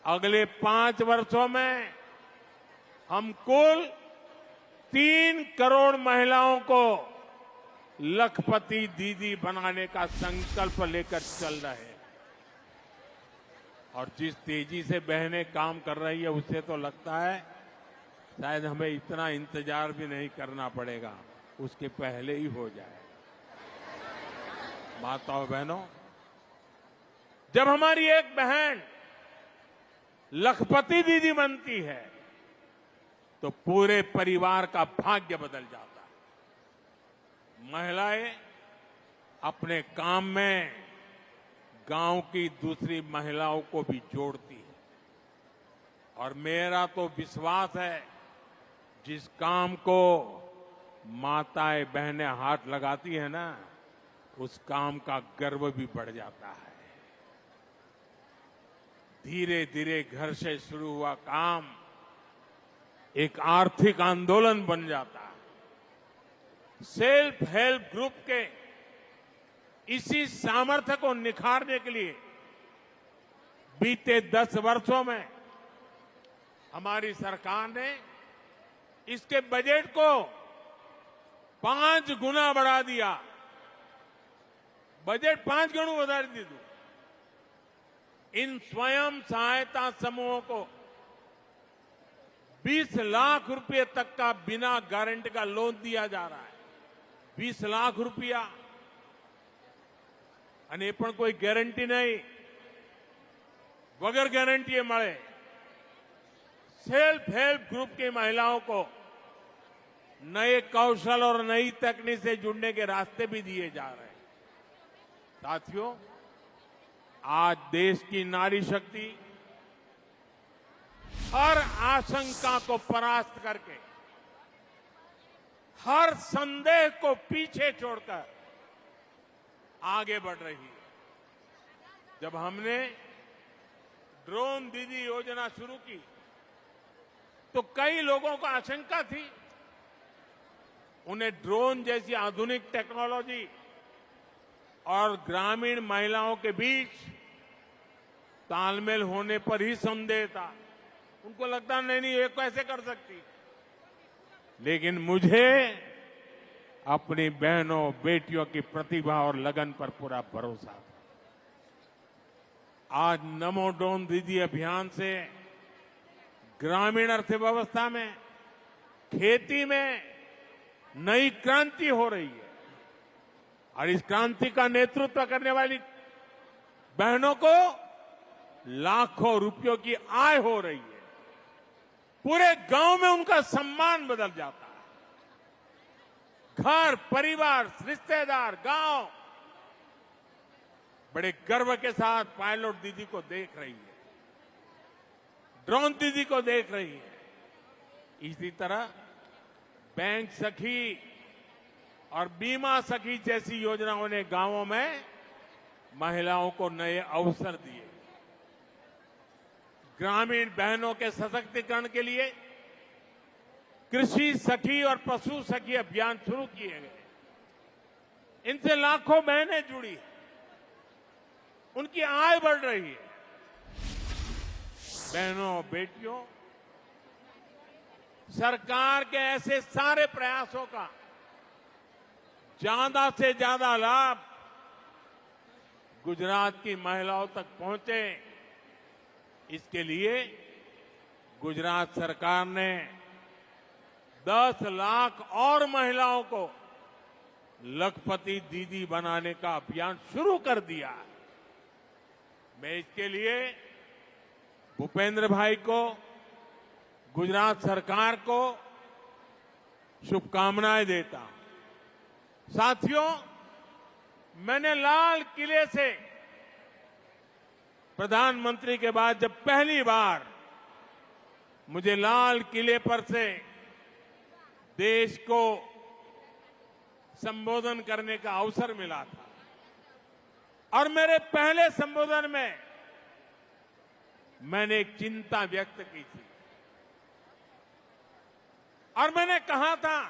अगले 5 वर्षों में हम कुल 3 करोड़ महिलाओं को लखपति दीदी बनाने का संकल्प लेकर चल रहे हैं। और जिस तेजी से बहनें काम कर रही है उससे तो लगता है शायद हमें इतना इंतजार भी नहीं करना पड़ेगा, उसके पहले ही हो जाए। माताओं बहनों, जब हमारी एक बहन लखपति दीदी बनती है तो पूरे परिवार का भाग्य बदल जाता है। महिलाएं अपने काम में गांव की दूसरी महिलाओं को भी जोड़ती है। और मेरा तो विश्वास है, जिस काम को माताएं बहनें हाथ लगाती है ना, उस काम का गर्व भी बढ़ जाता है। धीरे धीरे घर से शुरू हुआ काम एक आर्थिक आंदोलन बन जाता है। सेल्फ हेल्प ग्रुप के इसी सामर्थ्य को निखारने के लिए बीते 10 वर्षों में हमारी सरकार ने इसके बजट को 5 गुना बढ़ा दिया। बजट 5 गुना बढ़ा दी। इन स्वयं सहायता समूहों को 20 लाख रुपए तक का बिना गारंटी का लोन दिया जा रहा है। 20 लाख रुपया અને એ પણ કોઈ ગેરંટી નહીં, વગર ગેરંટીએ મળે। सेल्फ हेल्प ग्रुप की महिलाओं को नए कौशल और नई तकनीक से जुड़ने के रास्ते भी दिए जा रहे हैं। साथियों, आज देश की नारी शक्ति हर आशंका को परास्त करके, हर संदेह को पीछे छोड़कर आगे बढ़ रही है। जब हमने ड्रोन दीदी योजना शुरू की तो कई लोगों को आशंका थी, उन्हें ड्रोन जैसी आधुनिक टेक्नोलॉजी और ग्रामीण महिलाओं के बीच तालमेल होने पर ही संदेह था। उनको लगता नहीं ये कैसे कर सकती। लेकिन मुझे अपनी बहनों बेटियों की प्रतिभा और लगन पर पूरा भरोसा था। आज नमो ड्रोन दीदी अभियान से ग्रामीण अर्थव्यवस्था में, खेती में नई क्रांति हो रही है और इस क्रांति का नेतृत्व करने वाली बहनों को लाखों रुपयों की आय हो रही है। पूरे गांव में उनका सम्मान बदल जाता है। घर, परिवार, रिश्तेदार, गांव बड़े गर्व के साथ पायलट दीदी को देख रही है, ड्रोन दीदी को देख रही है। इसी तरह बैंक सखी और बीमा सखी जैसी योजनाओं ने गांवों में महिलाओं को नए अवसर दिए। ग्रामीण बहनों के सशक्तिकरण के लिए कृषि सखी और पशु सखी अभियान शुरू किए गए। इनसे लाखों बहनें जुड़ी, उनकी आय बढ़ रही है। बहनों, बेटियों, सरकार के ऐसे सारे प्रयासों का ज्यादा से ज्यादा लाभ गुजरात की महिलाओं तक पहुंचे, इसके लिए गुजरात सरकार ने 10 लाख और महिलाओं को लखपति दीदी बनाने का अभियान शुरू कर दिया है। मैं इसके लिए भूपेंद्र भाई को, गुजरात सरकार को शुभकामनाएं देता हूं। साथियों, मैंने लाल किले से प्रधानमंत्री के बाद जब पहली बार मुझे लाल किले पर से देश को संबोधन करने का अवसर मिला था और मेरे पहले संबोधन में मैंने एक चिंता व्यक्त की थी और मैंने कहा था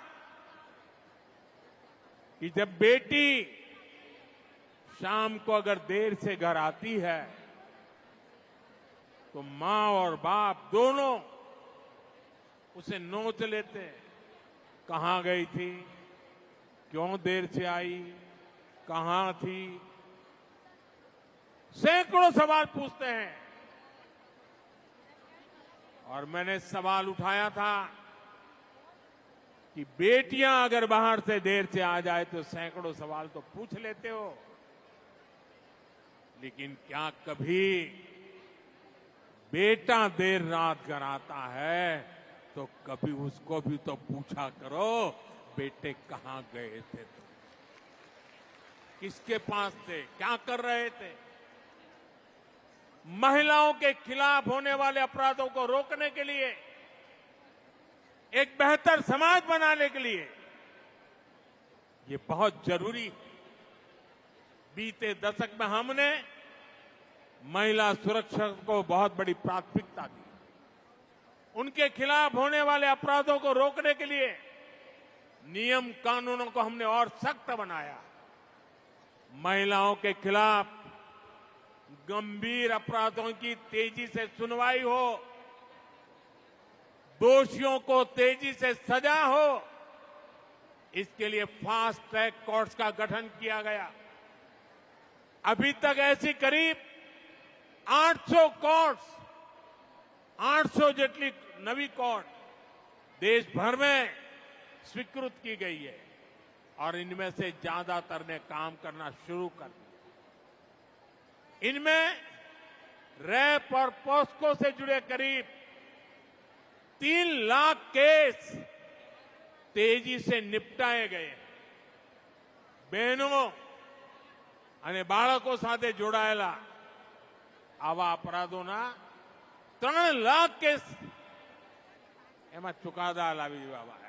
कि जब बेटी शाम को अगर देर से घर आती है तो मां और बाप दोनों उसे नोच लेते हैं। कहां गई थी, क्यों देर से आई, कहां थी, सैकड़ों सवाल पूछते हैं। और मैंने सवाल उठाया था कि बेटियां अगर बाहर से देर से आ जाए तो सैकड़ों सवाल तो पूछ लेते हो, लेकिन क्या कभी बेटा देर रात घर आता है तो कभी उसको भी तो पूछा करो, बेटे कहां गए थे, किसके पास थे, क्या कर रहे थे। महिलाओं के खिलाफ होने वाले अपराधों को रोकने के लिए, एक बेहतर समाज बनाने के लिए ये बहुत जरूरी है। बीते दशक में हमने महिला सुरक्षा को बहुत बड़ी प्राथमिकता दी। उनके खिलाफ होने वाले अपराधों को रोकने के लिए नियम कानूनों को हमने और सख्त बनाया। महिलाओं के खिलाफ गंभीर अपराधों की तेजी से सुनवाई हो, दोषियों को तेजी से सजा हो, इसके लिए फास्ट ट्रैक कोर्ट्स का गठन किया गया। अभी तक ऐसी करीब 800 कोर्ट्स, 800 જેટલી नवी कोर्ट देश भर में स्वीकृत की गई है और इनमें से ज्यादातर ने काम करना शुरू कर दिया। इनमें रैप और पॉस्को से जुड़े करीब 3 लाख केस तेजी से निपटाए गए। बहनों અને બાળકો સાથે જોડાયેલા આવા અપરાધોના 3 લાખ કેસ એમાં ચુકાદા લાવી દેવા।